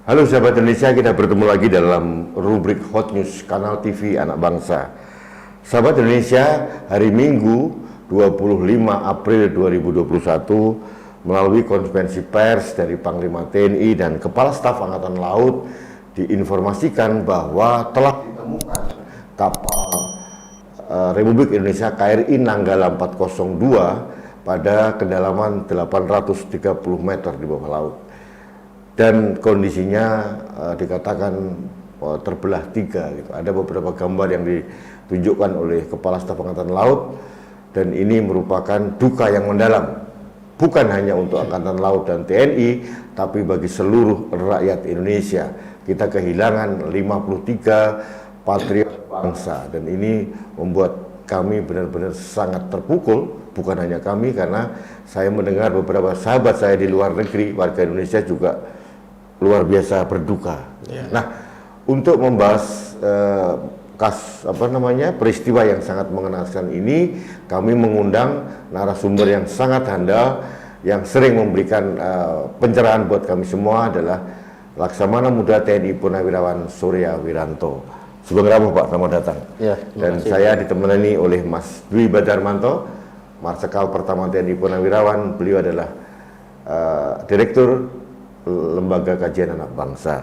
Halo sahabat Indonesia, kita bertemu lagi dalam rubrik Hot News Kanal TV Anak Bangsa. Sahabat Indonesia, hari Minggu 25 April 2021 melalui konferensi pers dari Panglima TNI dan Kepala Staf Angkatan Laut diinformasikan bahwa telah ditemukan kapal Republik Indonesia KRI Nanggala 402 pada kedalaman 830 meter di bawah laut. Dan kondisinya dikatakan terbelah tiga gitu. Ada beberapa gambar yang ditunjukkan oleh Kepala Staf Angkatan Laut, dan ini merupakan duka yang mendalam, bukan hanya untuk Angkatan Laut dan TNI, tapi bagi seluruh rakyat Indonesia. Kita kehilangan 53 patriot bangsa, dan ini membuat kami benar-benar sangat terpukul. Bukan hanya kami, karena saya mendengar beberapa sahabat saya di luar negeri, warga Indonesia juga luar biasa berduka. Nah, untuk membahas peristiwa yang sangat mengenaskan ini, kami mengundang narasumber yang sangat handal, yang sering memberikan pencerahan buat kami semua, adalah Laksamana Muda TNI Purnawirawan Surya Wiranto. Sugeng Rawuh Pak, selamat datang. Ya, dan saya ditemani oleh Mas Dwi Badarmanto, Marsikal Pertama TNI Purnawirawan. Beliau adalah Direktur Lembaga Kajian Anak Bangsa.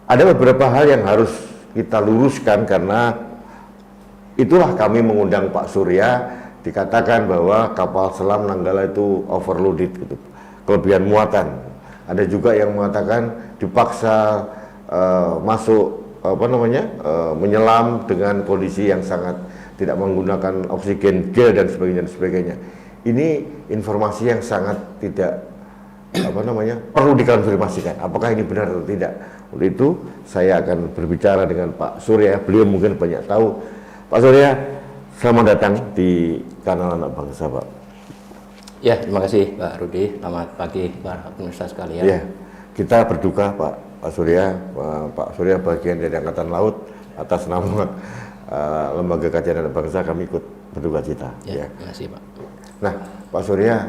Ada beberapa hal yang harus kita luruskan, karena itulah kami mengundang Pak Surya. Dikatakan bahwa kapal selam Nanggala itu overloaded gitu, kelebihan muatan. Ada juga yang mengatakan dipaksa masuk menyelam dengan kondisi yang sangat tidak menggunakan oksigen gel dan sebagainya. Ini informasi yang sangat tidak perlu dikonfirmasikan apakah ini benar atau tidak. Oleh itu saya akan berbicara dengan Pak Surya. Beliau mungkin banyak tahu. Pak Surya, selamat datang di Kanal Anak Bangsa, Pak. Ya, terima kasih Pak Rudi. Selamat pagi para pemirsa sekalian. Ya, kita berduka Pak Surya. Pak Surya bagian dari Angkatan Laut. Atas nama Lembaga Kajian Anak Bangsa kami ikut berduka cita. Ya, terima kasih Pak. Nah, Pak Surya,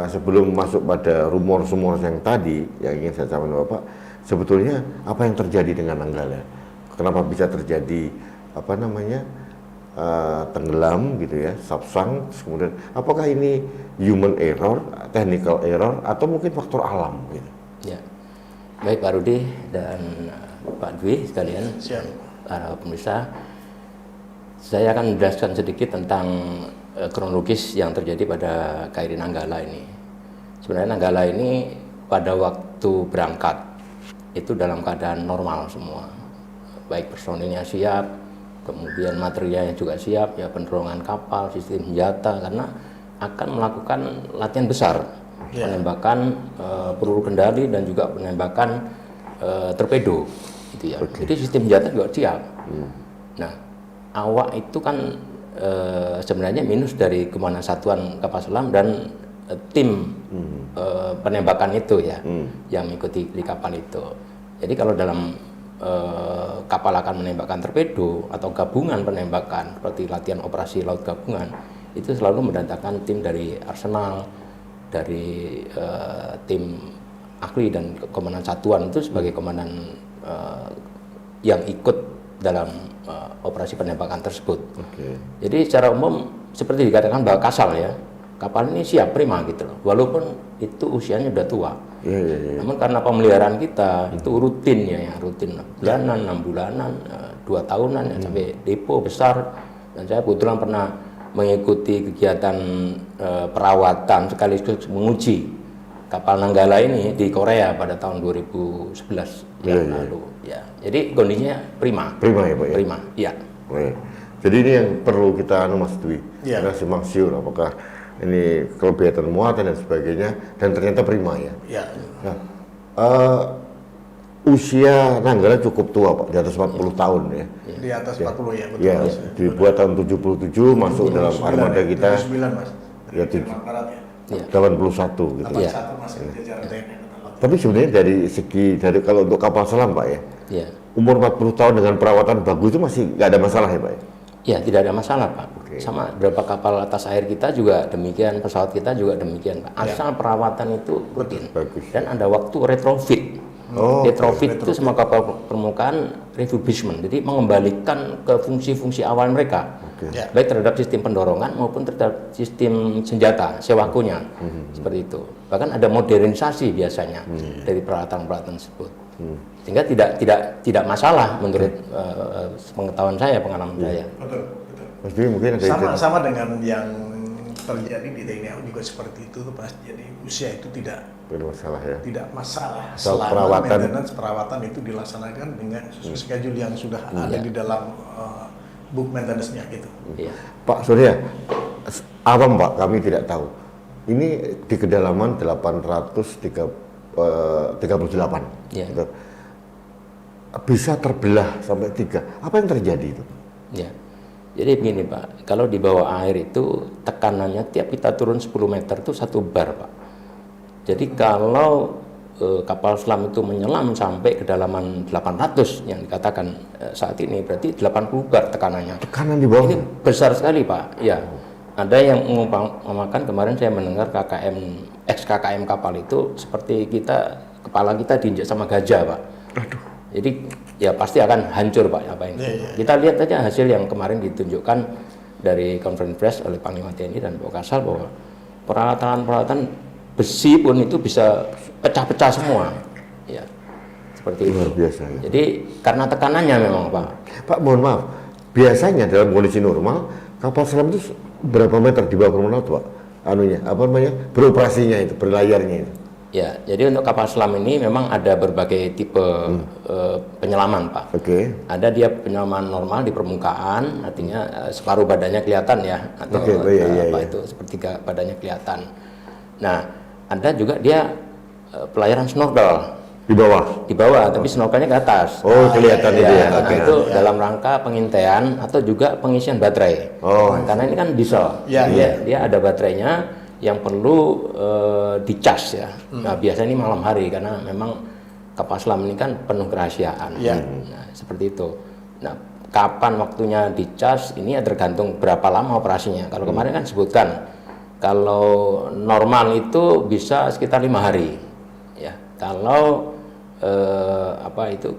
sebelum masuk pada rumor-rumor yang tadi yang ingin saya sampaikan Bapak, sebetulnya apa yang terjadi dengan Nanggala? Kenapa bisa terjadi tenggelam gitu ya, subsang? Kemudian apakah ini human error, technical error, atau mungkin faktor alam gitu? Ya, baik Pak Rudi dan Pak Dwi sekalian, para pemirsa, saya akan menjelaskan sedikit tentang kronologis yang terjadi pada KRI Nanggala ini. Sebenarnya Nanggala ini pada waktu berangkat itu dalam keadaan normal semua, baik personilnya siap, kemudian materialnya juga siap, ya, penerangan kapal, sistem senjata, karena akan melakukan latihan besar, penembakan peluru kendali dan juga penembakan torpedo, gitu ya. Jadi sistem senjata juga siap. Nah, awak itu kan sebenarnya minus dari Komandan Satuan Kapal Selam dan tim penembakan itu ya, yang mengikuti di kapal itu. Jadi kalau dalam kapal akan menembakkan torpedo atau gabungan penembakan seperti latihan operasi laut gabungan, itu selalu mendatangkan tim dari Arsenal, dari tim ahli dan Komandan Satuan itu sebagai komandan yang ikut dalam operasi penembakan tersebut. Jadi secara umum seperti dikatakan bahwa kasal ya, kapal ini siap prima gitu loh, walaupun itu usianya sudah tua. Namun karena pemeliharaan kita itu rutin ya, rutin 6 bulanan, 6 bulanan, 2 tahunan ya, sampai depo besar. Dan saya kebetulan pernah mengikuti kegiatan perawatan sekaligus menguji kapal Nanggala ini di Korea pada tahun 2011 yang lalu. Ya, jadi kondisinya prima. Prima ya Pak ya? Prima, iya. Jadi ini yang perlu kita Mas Dwi, karena simpang siur apakah ini kelebihan muatan dan sebagainya, dan ternyata prima ya. Nah, usia Nanggala cukup tua Pak, di atas 40 tahun ya. Di atas 40 ya, betul. Ya, dibuat tahun 77, masuk dalam armada kita. 79 Mas. Ya, 81 gitu. 81 masih jajaran TNI. Tapi sebenarnya dari kalau untuk kapal selam Pak ya, umur 40 tahun dengan perawatan bagus itu masih nggak ada masalah ya Pak? Ya, tidak ada masalah Pak. Sama beberapa kapal atas air kita juga demikian, pesawat kita juga demikian Pak. Asal perawatan itu rutin. Bagus. Dan ada waktu retrofit. Retrofit itu semua kapal permukaan refurbishment, jadi mengembalikan ke fungsi-fungsi awal mereka, baik terhadap sistem pendorongan maupun terhadap sistem senjata, sewakunya, seperti itu. Bahkan ada modernisasi biasanya dari peralatan-peralatan tersebut, sehingga tidak masalah menurut pengetahuan saya, pengalaman saya. Betul. Mas Dwi mungkin ada Sama dengan yang terjadi di TNI AU juga seperti itu tuh Mas. Jadi usia itu tidak bermasalah ya. tidak masalah Soal selama perawatan. maintenance perawatan itu dilaksanakan dengan schedule yang sudah ada di dalam book maintenance-nya gitu. Iya. Pak Surya, awam Pak, kami tidak tahu. Ini di kedalaman 838. Iya. Gitu. Bisa terbelah sampai 3. Apa yang terjadi itu? Ya. Jadi begini Pak, kalau di bawah air itu tekanannya tiap kita turun 10 meter itu 1 bar Pak. Jadi kalau kapal selam itu menyelam sampai kedalaman 800 yang dikatakan saat ini, berarti 80 bar tekanannya. Tekanan di bawah. Ini besar sekali Pak. Ya, ada yang mengumpamakan kemarin saya mendengar ex-KKM kapal itu seperti kepala kita diinjak sama gajah Pak. Aduh. Jadi ya pasti akan hancur Pak apa ini. Kita lihat aja hasil yang kemarin ditunjukkan dari conference press oleh Panglima TNI dan Pak Kasal bahwa peralatan besi pun itu bisa pecah-pecah semua. Ya. Seperti itu. Luar biasa ya. Jadi karena tekanannya memang Pak. Pak, mohon maaf. Biasanya dalam kondisi normal kapal selam itu berapa meter di bawah permukaan Pak? Beroperasinya itu, berlayarnya itu. Ya, jadi untuk kapal selam ini memang ada berbagai tipe penyelaman, Pak. Oke. Ada dia penyelaman normal di permukaan, artinya separuh badannya kelihatan ya, atau itu sepertiga badannya kelihatan. Nah, ada juga dia pelayaran snorkel Di bawah, tapi snorkelnya ke atas. Oh, kelihatan itu ya. Nah, itu dalam rangka pengintaian atau juga pengisian baterai. Oh. Karena ini kan diesel. Dia ada baterainya yang perlu dicas ya. Nah, biasanya ini malam hari karena memang kapal selam ini kan penuh kerahasiaan. Nah, seperti itu. Nah, kapan waktunya dicas ini ya tergantung berapa lama operasinya. Kalau kemarin kan sebutkan kalau normal itu bisa sekitar 5 hari. Ya, kalau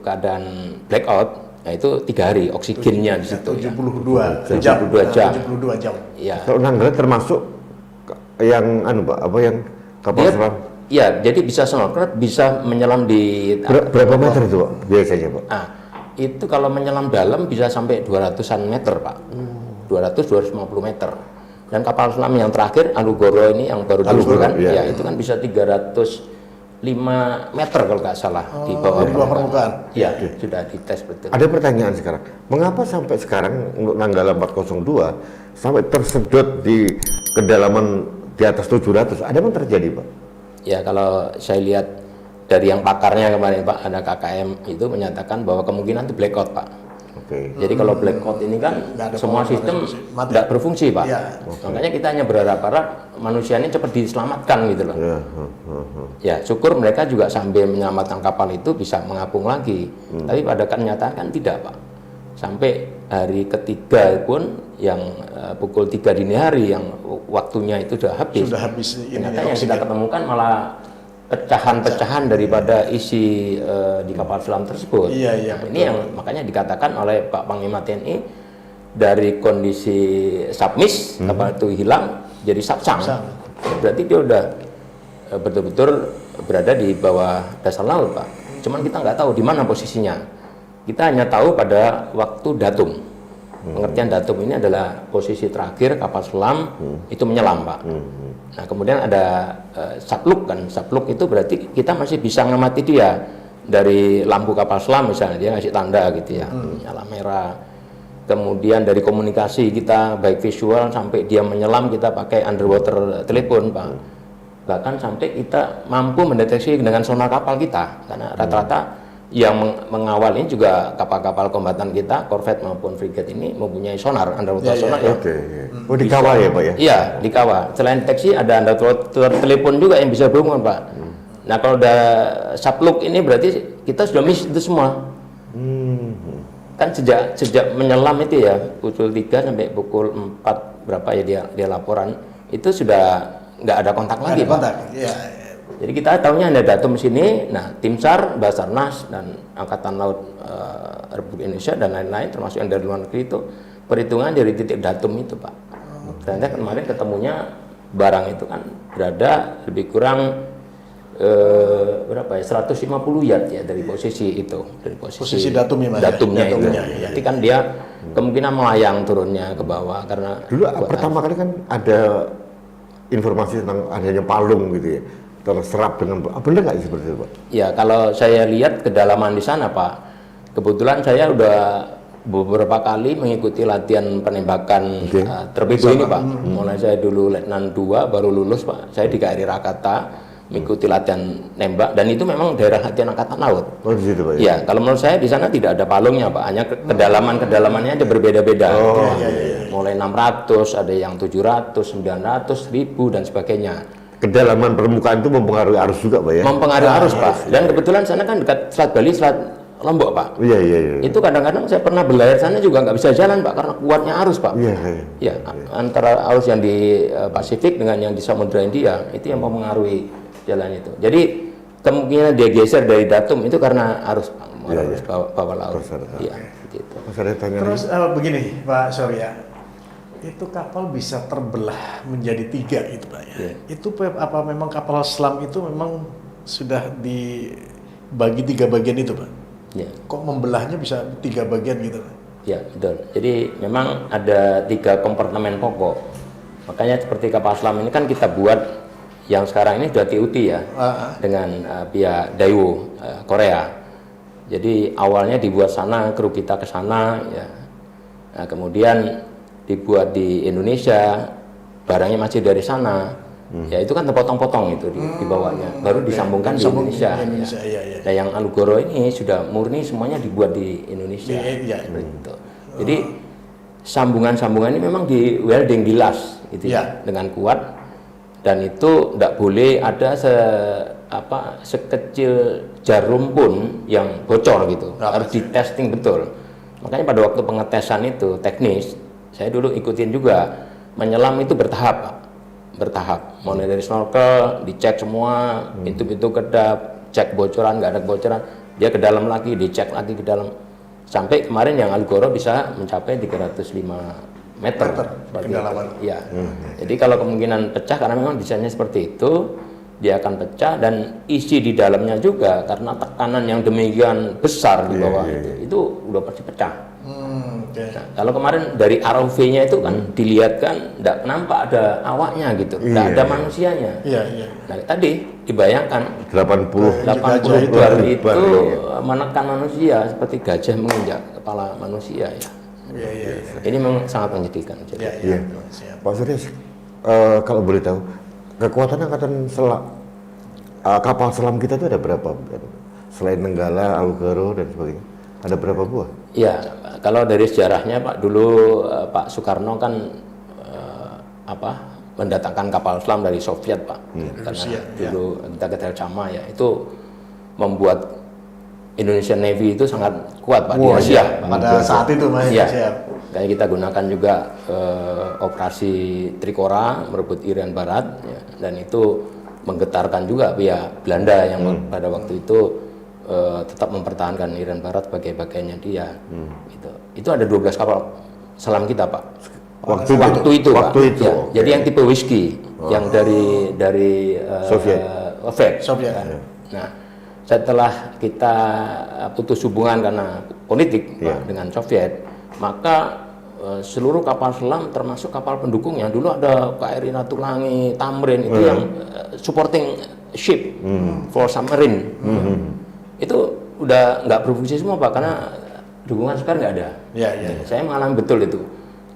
keadaan blackout, ya itu 3 hari oksigennya di situ. 72 jam. 72 jam. Ya. Kalau Nanggala termasuk yang kapal selam? Iya, jadi bisa snorkel, bisa menyelam di Berapa meter itu Pak biasanya Pak? Nah, itu kalau menyelam dalam bisa sampai 200-an meter Pak. 200-250 meter. Dan kapal selam yang terakhir Alugoro ini yang baru diluncurkan, ya itu kan bisa 305 meter kalau nggak salah di bawah permukaan. Iya, sudah dites betul. Ada pertanyaan sekarang, mengapa sampai sekarang untuk Nanggala 402 sampai tersedot di kedalaman di atas 700? Ada yang terjadi Pak? Ya, kalau saya lihat dari yang pakarnya kemarin Pak, ada KKM itu menyatakan bahwa kemungkinan itu blackout Pak. Jadi kalau blackout ini kan semua sistem tidak berfungsi Pak. Makanya kita hanya berharap manusia ini cepat diselamatkan gitu loh. Ya, syukur mereka juga sambil menyelamatkan kapal itu bisa mengapung lagi. Tapi pada kenyataan kan tidak Pak. Sampai hari ketiga pun yang pukul 3 dini hari yang waktunya itu sudah habis. Ternyata yang kita ketemukan malah pecahan-pecahan daripada isi di kapal selam tersebut. Nah, ini yang makanya dikatakan oleh Pak Panglima TNI dari kondisi submiss kapal itu hilang jadi subsang. Berarti dia udah betul-betul berada di bawah dasar laut Pak. Cuman kita nggak tahu di mana posisinya. Kita hanya tahu pada waktu datum. Pengertian datum ini adalah posisi terakhir kapal selam itu menyelam Pak. Nah, kemudian ada sapluk kan. Sapluk itu berarti kita masih bisa ngamati dia dari lampu kapal selam misalnya, dia ngasih tanda gitu ya, nyala merah. Kemudian dari komunikasi kita baik visual sampai dia menyelam kita pakai underwater telepon Pak. Bahkan sampai kita mampu mendeteksi dengan sonar kapal kita karena rata-rata yang mengawal ini juga kapal-kapal kombatan kita, korvet maupun frigate ini mempunyai sonar, underwater sonar ya. Oh, dikawal ya Pak ya? Iya, dikawal. Selain deteksi ada underwater telepon juga yang bisa berhubungan Pak. Nah, kalau udah sapluk ini berarti kita sudah miss itu semua. Kan sejak menyelam itu ya, pukul 3 sampai pukul 4 berapa ya dia laporan, itu sudah nggak ada kontak lagi Pak. Jadi kita tahunya ada datum sini. Nah, Tim SAR, Basarnas dan Angkatan Laut Republik Indonesia dan lain-lain termasuk yang dari luar negeri itu perhitungan dari titik datum itu, Pak. Ternyata kemarin ketemunya barang itu kan berada lebih kurang berapa ya, 150 yard ya dari posisi itu, dari posisi datumnya, Mas, datumnya itu. ya. Nanti kan dia kemungkinan melayang turunnya ke bawah karena Dulu pertama kali kan ada informasi tentang adanya palung gitu ya, terserap dengan benar nggak seperti itu, Pak? ya kalau saya lihat kedalaman di sana, Pak, kebetulan saya udah beberapa kali mengikuti latihan penembakan terpego ini, Pak. Mulai saya dulu Letnan 2 baru lulus, Pak. Saya di KRI Rakata mengikuti latihan nembak dan itu memang daerah latihan Angkatan Laut. Oh di situ, Pak. Ya, kalau menurut saya di sana tidak ada palungnya, Pak. Hanya kedalamannya aja berbeda-beda. Mulai 600, ada yang 700, 900, 1000 dan sebagainya. Kedalaman permukaan itu mempengaruhi arus juga, Pak ya? Mempengaruhi arus, Pak. Dan kebetulan sana kan dekat Selat Bali, Selat Lombok, Pak. Iya. Itu kadang-kadang saya pernah berlayar sana juga nggak bisa jalan, Pak, karena kuatnya arus, Pak. Iya. Antara arus yang di Pasifik dengan yang di Samudra India itu yang mempengaruhi jalan itu. Jadi kemungkinan dia geser dari datum itu karena arus, Pak. Arus bawah laut. Iya, gitu. Terus begini, Pak Surya, itu kapal bisa terbelah menjadi 3 itu, Pak ya. Itu apa memang kapal selam itu memang sudah dibagi 3 bagian itu, Pak? Ya. Kok membelahnya bisa 3 bagian gitu, Pak? Ya, betul. Jadi memang ada 3 kompartemen pokok. Makanya seperti kapal selam ini kan kita buat yang sekarang ini sudah TUT ya, dengan pihak Daewoo Korea. Jadi awalnya dibuat sana, kru kita ke sana ya. Nah, kemudian dibuat di Indonesia, barangnya masih dari sana. Ya itu kan terpotong-potong itu di bawahnya, baru disambungkan di Indonesia. Ya. Nah, yang Alugoro ini sudah murni semuanya dibuat di Indonesia. Gitu. Jadi sambungan-sambungan ini memang di welding, di las gitu ya, dengan kuat. Dan itu tidak boleh ada sekecil jarum pun yang bocor gitu. Harus di testing betul. Makanya pada waktu pengetesan itu teknis, saya dulu ikutin juga. Menyelam itu bertahap, Pak. Bertahap. Mulai dari snorkel, dicek semua, pintu-pintu kedap, cek bocoran, nggak ada bocoran. Dia ke dalam lagi, dicek lagi ke dalam. Sampai kemarin yang Alugoro bisa mencapai 305 meter kedalaman. Ya. Jadi kalau kemungkinan pecah karena memang desainnya seperti itu, dia akan pecah dan isi di dalamnya juga karena tekanan yang demikian besar di bawah itu udah pasti pecah. Nah, kalau kemarin dari ROV-nya itu kan dilihat kan tidak nampak ada awaknya gitu, tidak ada manusianya. Nah, tadi dibayangkan 80 itu menekan manusia seperti gajah menginjak kepala manusia ya. Ini memang sangat menyedihkan. Pak Surya, kalau boleh tahu, kekuatan angkatan kapal selam kita itu ada berapa? Selain Nenggala, Alugoro dan sebagainya, ada berapa buah? Ya, kalau dari sejarahnya Pak, dulu Pak Soekarno kan mendatangkan kapal selam dari Soviet, Pak. Karena dulu kita ketahui sama ya, itu membuat Indonesian Navy itu sangat kuat, Pak, di Asia. Pada saat itu, Mas. Kayak kita gunakan juga operasi Trikora merebut Irian Barat, ya, dan itu menggetarkan juga pihak Belanda yang pada waktu itu tetap mempertahankan Irian Barat sebagai bagiannya dia. Itu ada 12 kapal selam kita, Pak. Waktu itu. Ya, jadi yang tipe whisky, yang dari Soviet. Nah, setelah kita putus hubungan karena politik dengan Soviet, maka seluruh kapal selam termasuk kapal pendukungnya, dulu ada KRI Ratulangi, Tamrin itu yang supporting ship for submarine, itu udah nggak berfungsi semua, Pak, karena dukungan sekarang nggak ada. Saya mengalami betul itu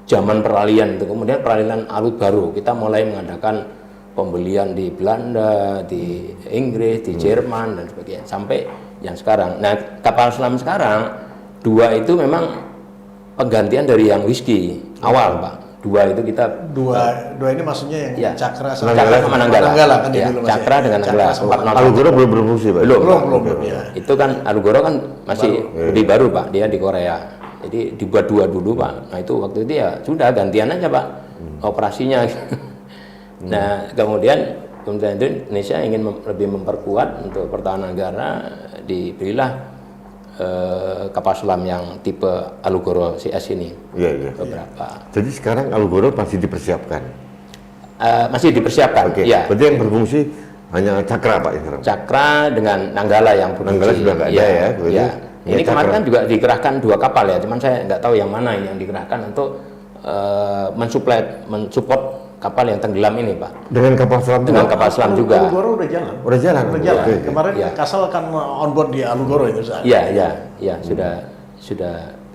zaman peralihan itu, kemudian peralihan arus baru, kita mulai mengadakan pembelian di Belanda, di Inggris, di Jerman dan sebagainya sampai yang sekarang. Nah, kapal selam sekarang 2 itu memang penggantian dari yang whisky awal, Pak. 2 itu kita dua ini maksudnya yang Cakra sama Nanggala kan dulu, Cakra dengan Nanggala. Alugoro belum berfungsi, Pak. Belum. Itu kan Alugoro kan masih lebih baru, Pak. Dia di Korea. Jadi dibuat 2 dulu, Pak. Nah, itu waktu itu ya sudah gantian aja, Pak. Operasinya. Nah, kemudian Kementerian Indonesia ingin lebih memperkuat untuk pertahanan negara, diberilah kapal selam yang tipe Alugoro CS ini. Iya. Beberapa. Jadi sekarang Alugoro masih dipersiapkan. Masih dipersiapkan. Oke. Ya. Berarti yang berfungsi hanya Cakra Pak sekarang. Cakra dengan Nanggala yang berfungsi. Nanggala sudah nggak ada ya, berarti Ya. Ini Cakra. kemarin kan juga dikerahkan 2 kapal ya, cuman saya nggak tahu yang mana ini yang dikerahkan untuk mensupport kapal yang tenggelam ini, Pak. Dengan kapal selam Dengan juga? kapal selam juga. Alugoro udah jalan. Udah jalan? Udah jalan. Oke. Kemarin Ya. Kasal kan on board di Alugoro itu saat. Iya,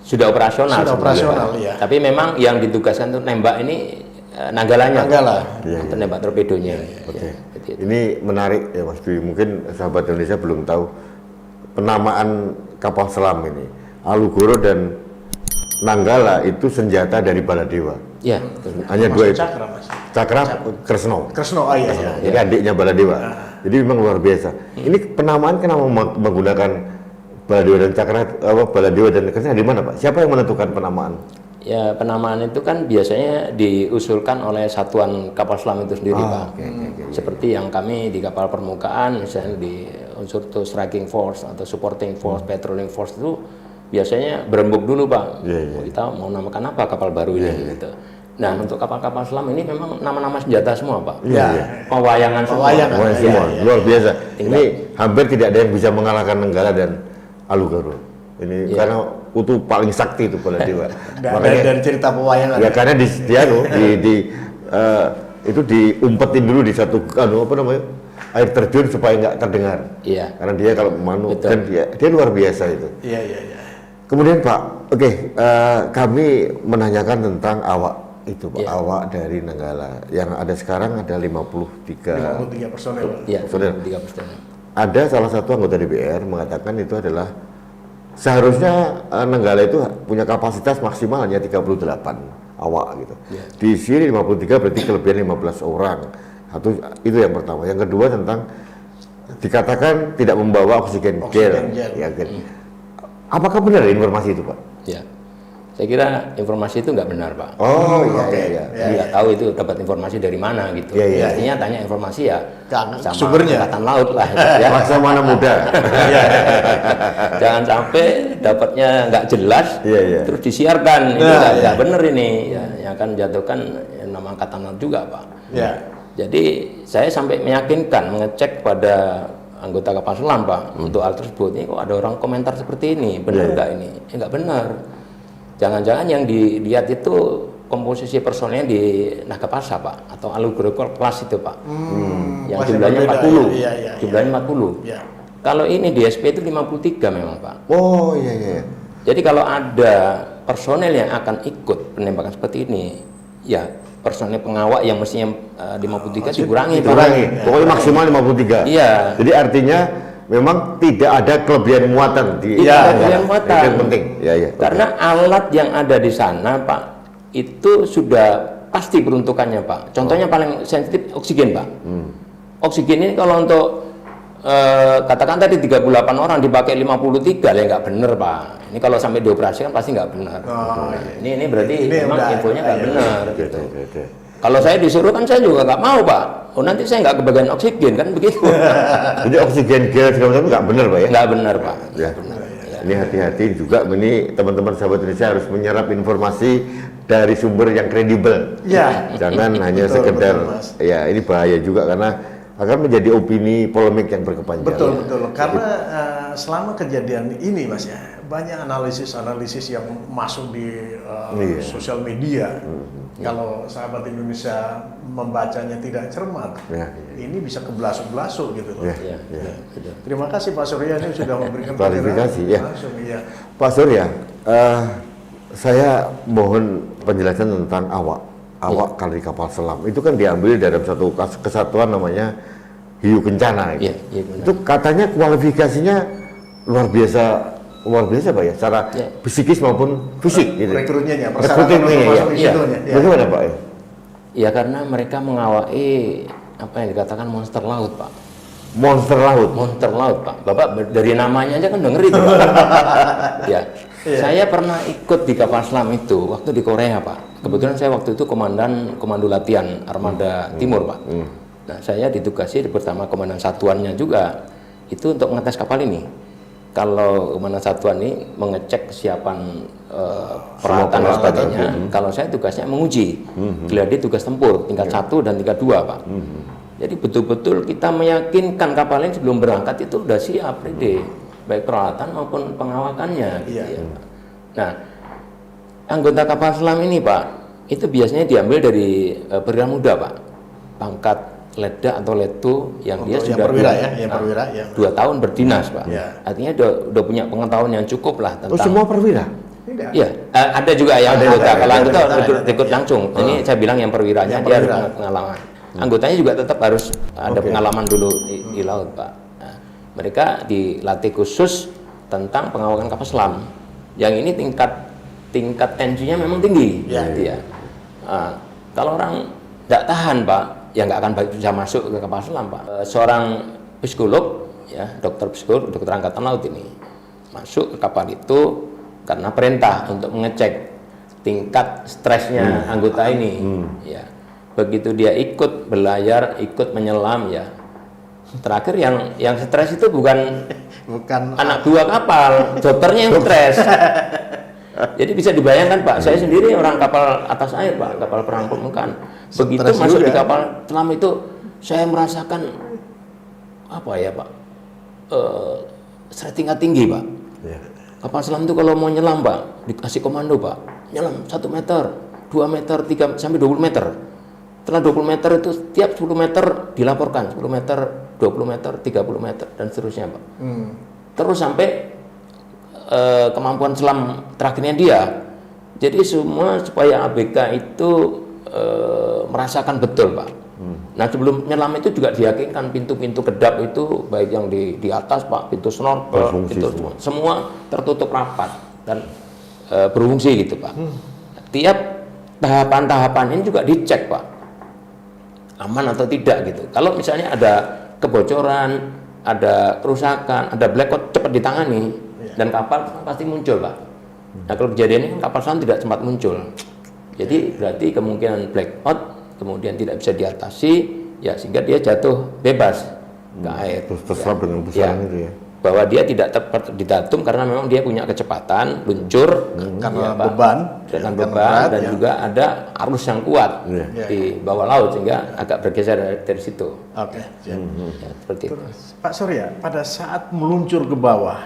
sudah operasional. Sudah sebenarnya, operasional, Pak. iya. Tapi memang yang ditugaskan untuk nembak ini Nanggalanya. Nanggala. Untuk nembak torpedonya. Oke. Ya, seperti itu. Ini menarik ya Mas Dwi. Mungkin sahabat Indonesia belum tahu penamaan kapal selam ini. Alugoro dan Nanggala itu senjata dari Baladewa. Ya, betul. Hanya 2 itu. Cakra, Mas. Cakra Kresno. Kresno, iya. Jadi adiknya Baladewa. Jadi memang luar biasa. Ini penamaan kenapa menggunakan Baladewa dan Cakra, Baladewa dan Kresno di mana Pak? Siapa yang menentukan penamaan? Ya, penamaan itu kan biasanya diusulkan oleh satuan kapal selam itu sendiri, Pak. Oke. Seperti yang kami di kapal permukaan, misalnya di unsur itu striking force atau supporting force, patrolling force itu biasanya berembuk dulu, Pak. Iya. Kita mau namakan apa kapal baru ini gitu. Nah, untuk kapal-kapal selam ini memang nama-nama senjata semua, Pak. Iya. Pewayangan semua. Pewayangan. Wah, Iya, semua iya. luar biasa. Tinggal. Ini hampir tidak ada yang bisa mengalahkan Nanggala dan Alugoro. Ini karena itu paling sakti itu Baladewa. Dari cerita pewayangan. Ya karena itu diumpetin dulu di satu air terjun supaya nggak terdengar. Iya. Karena dia kalau manu Betul. kan dia luar biasa itu. Iya. Kemudian Pak, kami menanyakan tentang awak itu Pak, Iya. awak dari Nanggala yang ada sekarang ada 53. 53 personel. Iya, Saudara. 3%. Ada salah satu anggota DPR mengatakan itu adalah seharusnya Nanggala itu punya kapasitas maksimal hanya 38 awak gitu. Ya. Di sini 53 berarti kelebihan 15 orang. Itu yang pertama. Yang kedua tentang dikatakan tidak membawa oksigen gel. Oksigen gel. Ya, kan. Apakah benar informasi itu, Pak? Ya. Saya kira informasi itu nggak benar, Pak. Oh, oke. iya. Saya nggak tahu itu dapat informasi dari mana gitu. Iya. Artinya tanya informasi ya Kan, sama sumbernya. Angkatan Laut lah. Ya. Laksamana muda. Jangan sampai dapatnya nggak jelas, Iya. terus disiarkan. Ini Nah, nggak benar ini. Ya, yang akan jatuhkan nama Angkatan Laut juga, Pak. Ya. Jadi saya sampai meyakinkan, mengecek pada anggota kapal selam, Pak, untuk hal tersebut. Ini kok ada orang komentar seperti ini, benar nggak ini? Nggak benar. Jangan-jangan yang dilihat itu komposisi personelnya di Nagapasa, Pak, atau Alugoro kelas itu, Pak. Yang Masih jumlahnya berbeda, 40. iya. Jumlahnya 40. Ya. Kalau ini di SP itu 53 memang, Pak. Oh, iya. Jadi kalau ada personel yang akan ikut penembakan seperti ini, ya personel pengawal yang mestinya 53 dikurangi, Pak. Dikurangi. Pokoknya maksimal 53. Iya. Jadi artinya memang tidak ada kelebihan muatan di Tidak ada Nanggala. kelebihan muatan. Itu yang penting. Ya. Karena alat yang ada di sana, Pak, itu sudah pasti peruntukannya, Pak. Contohnya paling sensitif oksigen, Pak. Oksigen ini kalau untuk katakan tadi 38 orang dipakai 53, ya nggak bener, Pak. Ini kalau sampai dioperasikan pasti nggak benar. Oh, Ini berarti Ini memang udah- infonya nggak iya. benar. Oke. Gitu. Kalau saya disuruh kan saya juga nggak mau, Pak. Oh, nanti saya nggak kebagian oksigen kan begitu. Jadi oksigen gel segala macam nggak benar, Pak ya? Nggak benar, Pak. Ya. Ini hati-hati juga, ini teman-teman sahabat Indonesia harus menyerap informasi dari sumber yang kredibel. Ya. Jangan hanya Betul, sekedar, betul, Mas. ya ini bahaya juga karena akan menjadi opini polemik yang berkepanjangan. Betul. Karena selama kejadian ini, Mas ya, banyak analisis yang masuk di Iya. sosial media. Kalau sahabat Indonesia membacanya tidak cermat, Ya. ini bisa keblasuk-blasuk gitu loh. Ya. Ya, betul. Terima kasih Pak Surya ini sudah memberikan Klarifikasi, ya. langsung. Iya. Pak Surya, saya mohon penjelasan tentang awak kali kapal selam. Itu kan diambil dalam satu kesatuan namanya Hiu Kencana. Iya, iya benar. Itu katanya kualifikasinya luar biasa Pak ya, secara Ya. psikis maupun fisik gitu. Rekrutnya ya, Rekrutmennya ya. masuk di Iya. situnya, ya. Bagaimana Pak ya? Ya karena mereka mengawai apa yang dikatakan monster laut, Pak. Monster laut. Monster laut, Pak. Bapak dari namanya aja kan denger itu, Pak. Ya. Saya pernah ikut di kapal selam itu waktu di Korea, Pak. Kebetulan saya waktu itu komando latihan Armada Timur, Pak. Nah, saya ditugasi bersama komandan satuannya juga itu untuk mengetes kapal ini. Kalau komandan satuan ini mengecek kesiapan peralatan dan sebagainya. Kalau saya tugasnya menguji. Gladi tugas tempur tingkat 1 dan tingkat 2, Pak. Jadi betul-betul kita meyakinkan kapal ini sebelum berangkat itu sudah siap, ready, baik peralatan maupun pengawakannya. Gitu ya. Nah, anggota kapal selam ini, Pak, itu biasanya diambil dari perwira muda, Pak, pangkat letda atau letu yang dia sudah perwira yang perwira 2 tahun berdinas, Pak. Artinya udah punya pengetahuan yang cukup lah tentang. semua perwira? Iya, ada juga yang anggota. Kalau anggota ikut langsung. Ini saya bilang yang perwiranya dia harus pengalaman. Anggotanya juga tetap harus ada pengalaman dulu di laut, Pak. Nah, mereka dilatih khusus tentang pengawalan kapal selam. Yang ini tingkat tensinya memang tinggi, gitu ya. Kalau orang tidak tahan, Pak, ya nggak akan bisa masuk ke kapal selam, Pak. Seorang psikolog, ya, dokter psikolog, dokter angkatan laut ini masuk ke kapal itu karena perintah untuk mengecek tingkat stresnya anggota ini. Ya, begitu dia ikut berlayar, ikut menyelam, ya. Terakhir yang stres itu bukan anak buah kapal, dokternya yang stres. Jadi bisa dibayangkan, Pak, saya sendiri orang kapal atas air, Pak, kapal perang permukaan. Begitu stres masuk juga di kapal selam itu, saya merasakan apa ya, Pak? Stres tingkat tinggi, Pak. Kapal selam itu kalau mau nyelam, Pak, dikasih komando, Pak, nyelam 1 meter, 2 meter, 3 sampai 20 meter. Setelah 20 meter itu tiap 10 meter dilaporkan, 10 meter, 20 meter, 30 meter dan seterusnya, Pak. Terus sampai kemampuan selam terakhirnya dia. Jadi semua supaya ABK itu merasakan betul, Pak. Nah, sebelum nyelam itu juga diyakinkan pintu-pintu kedap itu baik yang di atas, Pak, pintu snorkel, pintu semua tertutup rapat dan berfungsi gitu, Pak. Tiap tahapan-tahapan ini juga dicek, Pak, aman atau tidak gitu. Kalau misalnya ada kebocoran, ada kerusakan, ada blackout, cepat ditangani dan kapal pasti muncul, Pak. Nah, kalau kejadian ini kapal selam tidak sempat muncul. Jadi berarti kemungkinan blackout kemudian tidak bisa diatasi, ya, sehingga dia jatuh bebas ke air. Terus terserap dengan pusaran itu ya. Bahwa dia tidak didatum karena memang dia punya kecepatan luncur karena beban dan juga ada arus yang kuat di bawah laut sehingga agak bergeser dari situ. Oke. Ya, seperti itu. Pak Surya, pada saat meluncur ke bawah,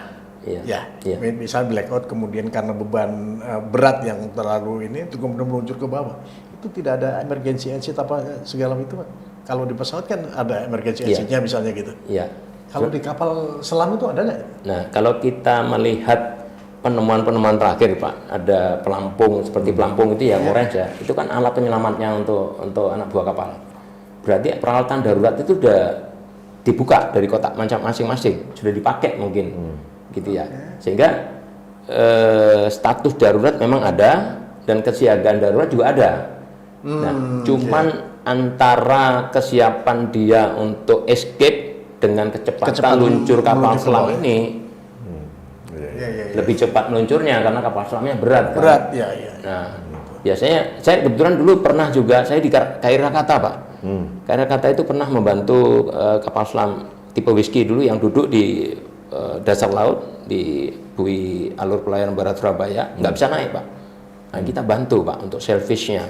misal blackout kemudian karena beban berat yang terlalu ini, itu kemudian meluncur ke bawah, itu tidak ada emergency exit apa segala itu, Pak? Kalau di pesawat kan ada emergency exitnya misalnya gitu. Iya. Kalau di kapal selam itu ada nggak? Nah, kalau kita melihat penemuan-penemuan terakhir, Pak, ada pelampung seperti pelampung itu yang orange ya, itu kan alat penyelamatnya untuk anak buah kapal. Berarti peralatan darurat itu sudah dibuka dari kotak masing-masing, sudah dipakai mungkin, gitu ya. Sehingga status darurat memang ada dan kesiagaan darurat juga ada. Nah, cuman antara kesiapan dia untuk escape dengan kecepatan luncur kapal selam ini lebih cepat meluncurnya karena kapal selamnya berat. Nah, biasanya saya kebetulan dulu pernah juga saya di KRI Rakata, Pak. KRI Rakata itu pernah membantu kapal selam tipe Whiskey dulu yang duduk di dasar laut di bui alur pelayaran barat Surabaya, nggak bisa naik, Pak. Nah, kita bantu, Pak, untuk service-nya.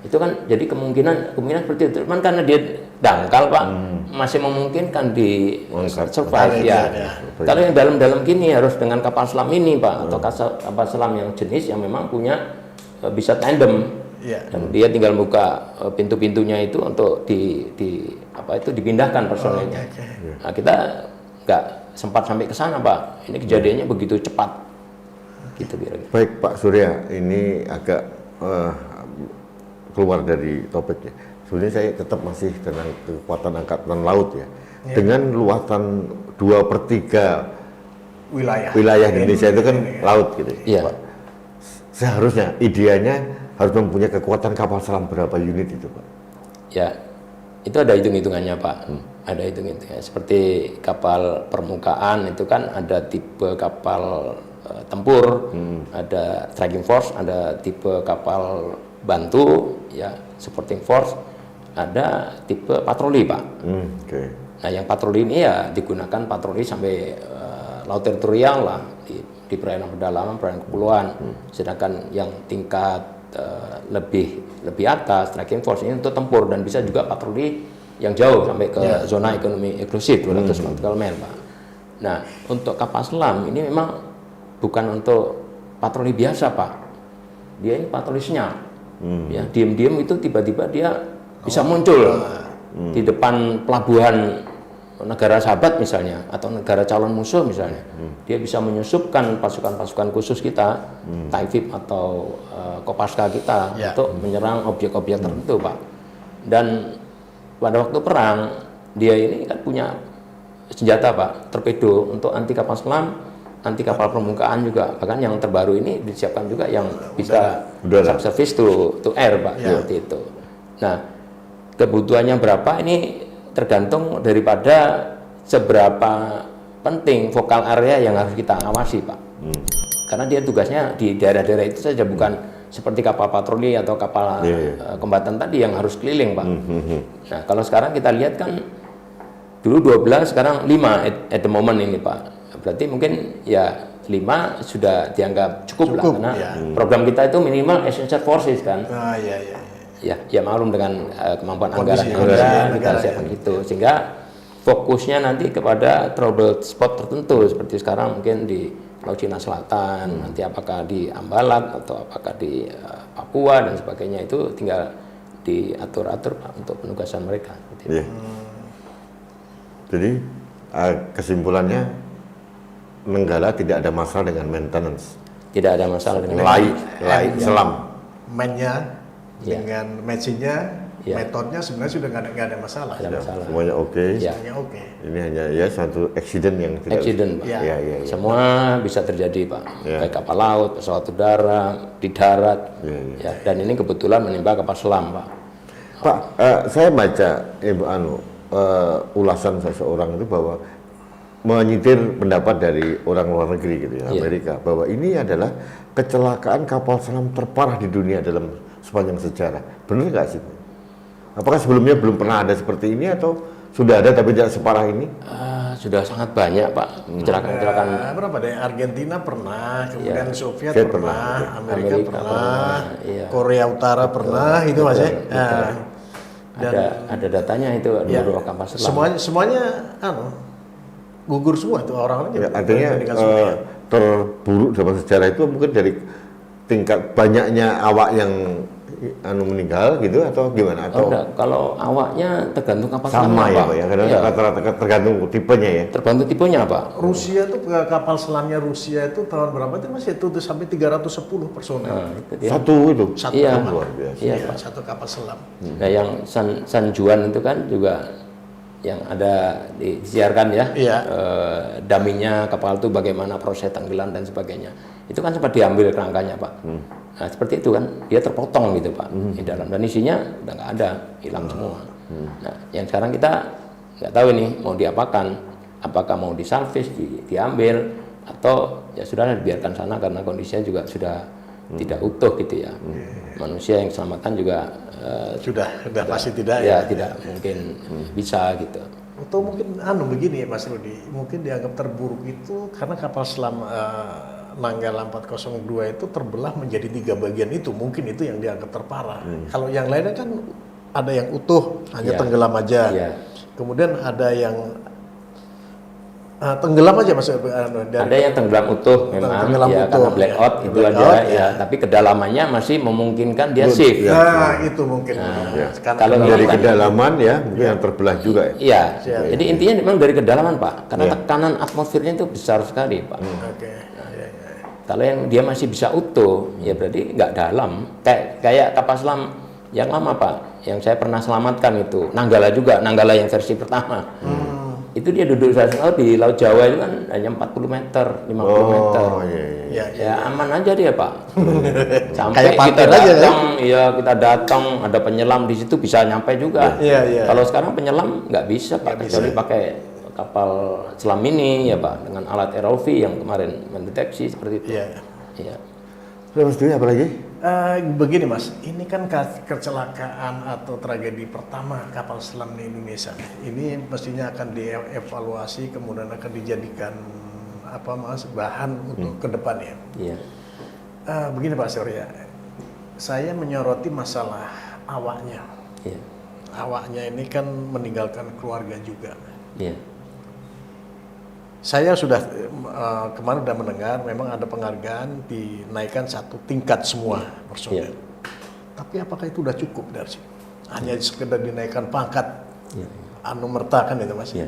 Itu kan jadi kemungkinan seperti itu, cuman karena dia dangkal, Pak, masih memungkinkan di survive ya. Kalau yang dalam-dalam gini harus dengan kapal selam ini, Pak, atau kapal selam yang jenis yang memang punya bisa tandem, dan dia tinggal buka pintu-pintunya itu untuk dipindahkan personelnya. Nah, kita nggak sempat sampai ke sana, Pak. Ini kejadiannya begitu cepat, gitu kira-kira. Baik, Pak Surya, ini agak keluar dari topik ya. Sebenarnya saya tetap masih tentang kekuatan angkatan laut ya. Dengan luasan 2/3 wilayah Indonesia itu kan laut gitu ya, Pak. Seharusnya idealnya harus mempunyai kekuatan kapal selam berapa unit itu, Pak? Ya, itu ada hitung-hitungannya, Pak. Ada hitung-hitungannya. Seperti kapal permukaan itu kan ada tipe kapal tempur, ada striking force, ada tipe kapal bantu, ya, supporting force, ada tipe patroli, Pak. Oke. Nah, yang patroli ini ya digunakan patroli sampai laut teritorial lah di perairan pedalaman, perairan kepulauan. Sedangkan yang tingkat lebih atas, striking force ini untuk tempur dan bisa juga patroli yang jauh sampai ke zona ekonomi eksklusif 200 nautical mile, Pak. Nah, untuk kapal selam ini memang bukan untuk patroli biasa, Pak. Dia ini patroli senyap. Ya, diam-diam itu tiba-tiba dia bisa muncul di depan pelabuhan negara sahabat misalnya atau negara calon musuh misalnya. Dia bisa menyusupkan pasukan-pasukan khusus kita, Taifib atau Kopaska kita untuk menyerang objek-objek tertentu, Pak. Dan pada waktu perang dia ini kan punya senjata, Pak, torpedo untuk anti kapal selam, anti kapal permukaan juga. Bahkan yang terbaru ini disiapkan juga yang bisa subservice to air, Pak, seperti itu. Nah, kebutuhannya berapa ini tergantung daripada seberapa penting vokal area yang harus kita awasi, Pak. Karena dia tugasnya di daerah-daerah itu saja, bukan seperti kapal patroli atau kapal kombatan tadi yang harus keliling, Pak. Nah, kalau sekarang kita lihat kan dulu 12, sekarang 5 at the moment ini, Pak. Berarti mungkin ya 5 sudah dianggap cukup lah, karena program kita itu minimal essential forces kan. Ya maklum dengan kemampuan anggaran yang ada, kita siapkan gitu, sehingga fokusnya nanti kepada trouble spot tertentu seperti sekarang mungkin di Laut Cina Selatan, nanti apakah di Ambalat atau apakah di Papua dan sebagainya, itu tinggal diatur-atur, Pak, untuk penugasan mereka. Jadi kesimpulannya Nenggala tidak ada masalah dengan maintenance. Tidak ada masalah dengan laik selam. Man-nya dengan mesinnya, metodenya sebenarnya sudah nggak ada masalah. Semuanya oke. Semuanya oke. Ini hanya ya satu accident yang tidak. Pak. Ya. Semua bisa terjadi, Pak. Baik kapal laut, pesawat udara, di darat. Ya, dan ini kebetulan menimpa kapal selam, Pak. Pak, saya baca ulasan seseorang itu bahwa menyitir pendapat dari orang luar negeri gitu ya, Amerika, bahwa ini adalah kecelakaan kapal selam terparah di dunia dalam sepanjang sejarah. Benar nggak sih? Apakah sebelumnya belum pernah ada seperti ini atau sudah ada tapi tidak separah ini? Sudah sangat banyak, Pak, kecelakaan-kecelakaan. Berapa deh? Argentina pernah, kemudian Soviet pernah, Amerika pernah, Korea Utara pernah, itu Mas ya. Ada datanya itu beberapa kapal selam. Semuanya gugur semua tuh orang-orangnya. Artinya terburuk dalam sejarah itu mungkin dari tingkat banyaknya awak yang meninggal gitu atau gimana? Atau kalau awaknya tergantung kapal sama selam, ya, Pak ya. Rata-rata tergantung tipenya ya. Tergantung tipenya, Pak. Rusia tuh kapal selamnya Rusia itu tahun berapa itu masih itu sampai 310 personel. Satu luar biasa. Satu kapal selam. Nah, yang San Juan itu kan juga yang ada disiarkan daminya kapal itu bagaimana proses tenggelam dan sebagainya. Itu kan sempat diambil kerangkanya, Pak. Nah, seperti itu kan, dia terpotong gitu, Pak, di dalam, dan isinya udah nggak ada, hilang semua. Nah, yang sekarang kita nggak tahu ini mau diapakan, apakah mau disalvage, diambil, atau ya sudah dibiarkan sana karena kondisinya juga sudah tidak utuh gitu ya. Manusia yang selamatan juga sudah pasti tidak tidak mungkin bisa gitu. Atau mungkin begini ya Mas Rudi, mungkin dianggap terburuk itu karena kapal selam Nanggala 402 itu terbelah menjadi 3 bagian itu, mungkin itu yang dianggap terparah. Kalau yang lainnya kan ada yang utuh, hanya tenggelam aja. Kemudian ada yang tenggelam aja Mas. Ada yang tenggelam utuh memang karena blackout itu aja tapi kedalamannya masih memungkinkan dia safe. Itu mungkin. Kalau dari kedalaman mungkin yang terbelah juga ya. Jadi intinya memang dari kedalaman, Pak, karena tekanan atmosfernya itu besar sekali, Pak. Kalau yang dia masih bisa utuh, ya berarti nggak dalam. Kayak kapal selam yang lama, Pak, yang saya pernah selamatkan itu, Nanggala juga, Nanggala yang versi pertama. Itu dia duduk di Laut Jawa itu kan hanya 40 meter, 50 meter. Ya aman aja dia, Pak. Sampai kita datang, kita datang, ada penyelam di situ bisa nyampe juga. Kalau sekarang penyelam nggak bisa, Pak, kecuali pakai kapal selam ini ya, Pak, dengan alat ROV yang kemarin mendeteksi seperti itu. Mas Dwi, apa lagi? Begini Mas, ini kan kecelakaan atau tragedi pertama kapal selam di Indonesia. Ini mestinya akan dievaluasi, kemudian akan dijadikan apa Mas bahan untuk ke depannya. Iya. Begini Pak Surya, saya menyoroti masalah awaknya. Iya. Awaknya ini kan meninggalkan keluarga juga. Iya. Saya sudah kemarin sudah mendengar memang ada penghargaan dinaikkan 1 tingkat semua personil. Iya. Tapi apakah itu udah cukup dari situ? Hanya sekedar dinaikkan pangkat, Iya. anumerta kan itu Mas? Iya.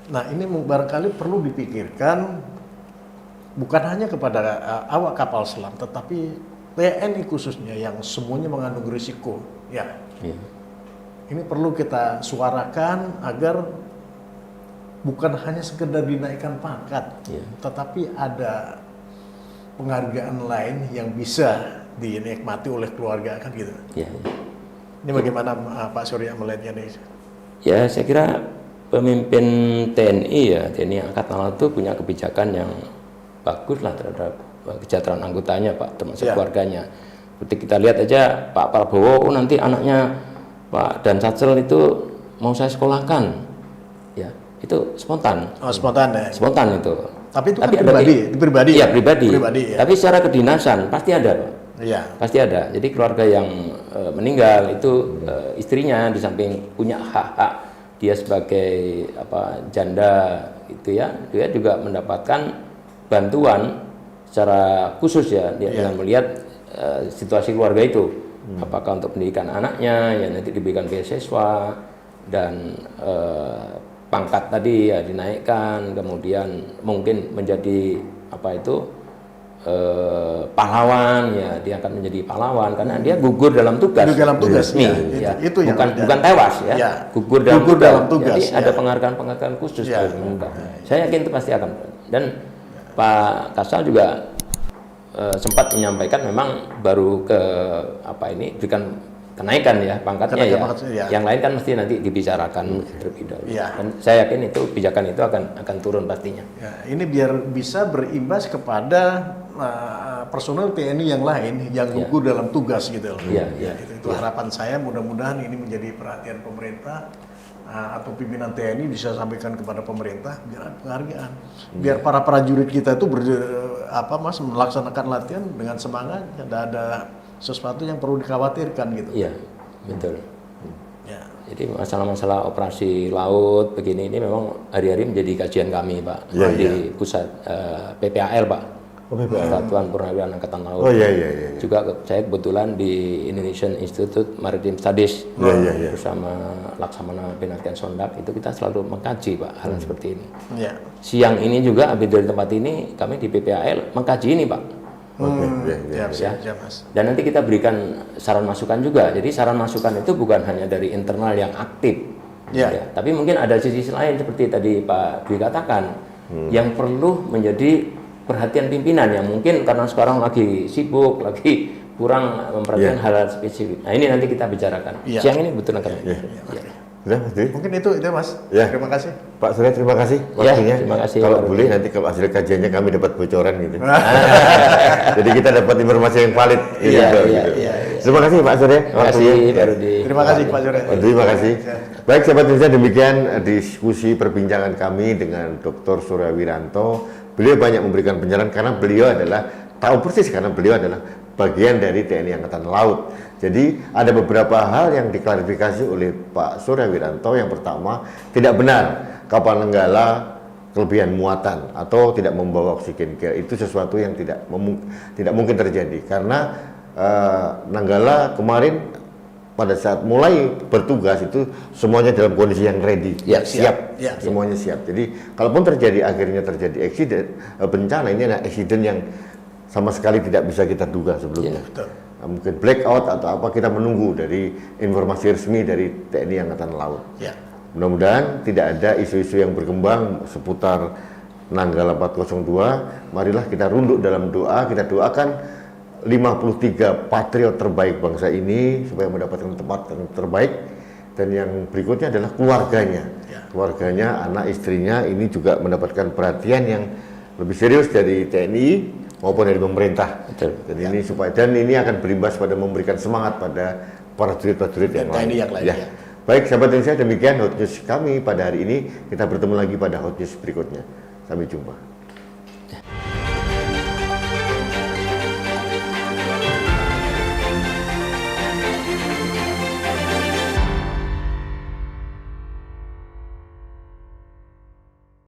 Nah ini barangkali perlu dipikirkan bukan hanya kepada awak kapal selam, tetapi TNI khususnya yang semuanya mengandung risiko. Ya, Iya. ini perlu kita suarakan agar bukan hanya sekedar dinaikkan pangkat, Iya. tetapi ada penghargaan lain yang bisa dinikmati oleh keluarga kan gitu. Iya. Ini bagaimana Pak Surya melihatnya nih? Ya, saya kira pemimpin TNI ya, TNI Angkatan Laut itu punya kebijakan yang bagus lah terhadap kesejahteraan anggotanya, Pak, termasuk Ya. keluarganya. Seperti kita lihat aja Pak Prabowo, nanti anaknya Pak Dan Sacel itu mau saya sekolahkan, ya itu spontan, Oh, spontan ya. spontan itu. Tapi itu kan ada pribadi. Iya pribadi. Ya. Tapi secara kedinasan pasti ada, Pak. Iya. Pasti ada. Jadi keluarga yang meninggal itu istrinya di samping punya hak-hak dia sebagai janda itu ya, dia juga mendapatkan bantuan secara khusus ya dia dengan melihat situasi keluarga itu. Apakah untuk pendidikan anaknya yang nanti diberikan beasiswa dan pangkat tadi ya dinaikkan, kemudian mungkin menjadi pahlawan ya, dia akan menjadi pahlawan karena dia gugur dalam tugas. Gugur dalam tugas, resmi, ya, ya. itu yang bukan tewas ya, ya. gugur Gugur dalam tugas. tugas, Jadi ya. ada penghargaan khusus Ya. dari pemerintah. Saya yakin itu pasti akan. Dan Pak Kasal juga sempat menyampaikan memang baru berikan kenaikan ya pangkatnya Kenaikan ya. pangkat, ya. Yang lain kan mesti nanti dibicarakan terlebih dahulu. Ya. Dan saya yakin itu kebijakan itu akan turun pastinya. Ya, ini biar bisa berimbas kepada personel TNI yang lain yang gugur dalam tugas gitu loh. Iya, Ya, iya. itu harapan saya, mudah-mudahan ini menjadi perhatian pemerintah atau pimpinan TNI bisa sampaikan kepada pemerintah biar ada penghargaan. Biar para prajurit kita itu melaksanakan latihan dengan semangat, tidak ada sesuatu yang perlu dikhawatirkan gitu. Iya, betul. Ya. Jadi masalah-masalah operasi laut begini ini memang hari-hari menjadi kajian kami, Pak, Iya, di pusat PPAL, Pak. Oh, PPAL. Persatuan Purnawirawan Angkatan Laut. Oh iya. Juga saya kebetulan di Indonesian Institute Maritime Studies Iya. bersama Laksamana Pinarken Sondak itu kita selalu mengkaji, Pak, hal seperti ini. Ya. Siang ini juga habis dari tempat ini kami di PPAL mengkaji ini, Pak. Oke. Siap, Mas. Dan nanti kita berikan saran masukan juga. Jadi saran masukan itu bukan hanya dari internal yang aktif, Ya. tapi mungkin ada sisi lain seperti tadi Pak Dwi katakan, yang perlu menjadi perhatian pimpinan yang mungkin karena sekarang lagi sibuk, lagi kurang memperhatikan hal-hal spesifik. Nah ini nanti kita bicarakan. Ya. Siang ini betul akan. Ya. Sudah, Mas Dwi? Mungkin itu Mas. Ya. Terima kasih. Pak Surya, terima kasih Ya, waktunya. terima kasih, Kalau Pak boleh Rudi. nanti kalau hasil kajiannya kami dapat bocoran gitu. Jadi kita dapat informasi yang valid. Iya, Pak, iya, gitu. iya. Terima kasih Pak Surya. Terima kasih waktunya. Pak Rudi. Terima kasih Pak Surya. Terima kasih. Baik sahabat Indonesia, demikian diskusi perbincangan kami dengan Dr. Surya Wiranto. Beliau banyak memberikan penjelasan karena beliau tahu persis karena beliau adalah bagian dari TNI Angkatan Laut. Jadi ada beberapa hal yang diklarifikasi oleh Pak Surya Wiranto. Yang pertama, tidak benar kapal Nenggala kelebihan muatan atau tidak membawa oksigen. Itu sesuatu yang tidak mungkin terjadi karena Nanggala kemarin pada saat mulai bertugas itu semuanya dalam kondisi yang ready, siap. Semuanya siap. Jadi kalaupun akhirnya terjadi eksiden, bencana ini adalah eksiden yang sama sekali tidak bisa kita duga sebelumnya. Betul. Mungkin blackout atau apa, kita menunggu dari informasi resmi dari TNI Angkatan Laut. Ya. Mudah-mudahan tidak ada isu-isu yang berkembang seputar Nanggala 402. Marilah kita runduk dalam doa, kita doakan 53 patriot terbaik bangsa ini supaya mendapatkan tempat yang terbaik. Dan yang berikutnya adalah keluarganya. Keluarganya, anak istrinya ini juga mendapatkan perhatian yang lebih serius dari TNI maupun dari pemerintah. Betul. Dan ini akan berimbas pada memberikan semangat pada para prajurit-prajurit yang lain. Yang lain. Ya. Baik, sahabat Indonesia, demikian Hot News kami pada hari ini. Kita bertemu lagi pada Hot News berikutnya. Sampai jumpa.